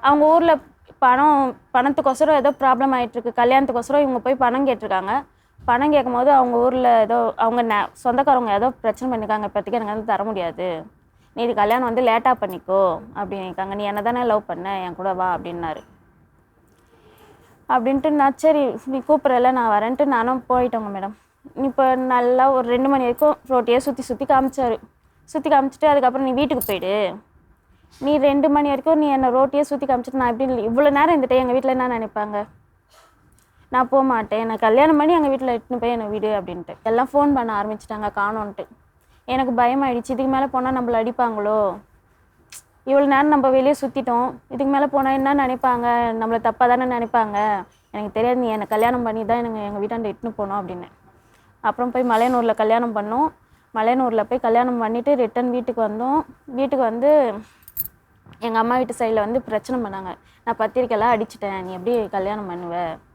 அவங்க ஊரில் பணத்துக்கோசரம் ஏதோ ப்ராப்ளம் ஆகிட்டுருக்கு, கல்யாணத்துக்கோசரம் இவங்க போய் பணம் கேட்டிருக்காங்க. பணம் கேட்கும்போது அவங்க ஊரில் ஏதோ அவங்க சொந்தக்காரவங்க ஏதோ பிரச்சனை பண்ணியிருக்காங்க, இப்போதைக்கு எனக்கு வந்து தர முடியாது, நீ இது கல்யாணம் வந்து லேட்டாக பண்ணிக்கோ அப்படின்னிருக்காங்க, நீ என்ன தானே லவ் பண்ண, என் கூட வா அப்படின்னாரு. அப்படின்ட்டு நான் சரி நீ கூப்பிட்றல நான் வரேன்ட்டு நானும் போயிட்டோங்க மேடம். இப்போ நல்லா ஒரு 2 மணி வரைக்கும் ரோட்டையே சுற்றி காமிச்சார். சுற்றி காமிச்சிட்டு அதுக்கப்புறம் நீ வீட்டுக்கு போயிடு, நீ 2 மணி வரைக்கும் நீ என்னை ரோட்டையே சுற்றி காமிச்சிட்டு நான் எப்படி இவ்வளோ நேரம் இருந்துட்டு எங்கள் வீட்டில் என்ன நினைப்பாங்க, நான் போக மாட்டேன், என்னை கல்யாணம் பண்ணி எங்கள் வீட்டில் இட்டுன்னு போய் என்னை விடு அப்படின்ட்டு. எல்லாம் ஃபோன் பண்ண ஆரம்பிச்சிட்டாங்க காணோன்ட்டு. எனக்கு பயமாயிடுச்சு, இதுக்கு மேலே போனால் நம்மளை அடிப்பாங்களோ, இவ்வளோ நேரம் நம்ம வெளியே சுற்றிட்டோம், இதுக்கு மேலே போனால் என்ன நினைப்பாங்க, நம்மளை தப்பாக தானே நினைப்பாங்க, எனக்கு தெரியாது, நீ என்னை கல்யாணம் பண்ணி தான் எங்கள் வீட்டாண்ட இட்டுன்னு போனோம் அப்படின்னு. அப்புறம் போய் மலையனூரில் கல்யாணம் பண்ணோம். மலையனூரில் போய் கல்யாணம் பண்ணிவிட்டு ரிட்டன் வீட்டுக்கு வந்தோம். வீட்டுக்கு வந்து எங்கள் அம்மா வீட்டு சைடில் வந்து பிரச்சனை பண்ணாங்க, நான் பத்திரிக்கைலாம் அடிச்சிட்டேன், நீ எப்படி கல்யாணம் பண்ணுவ,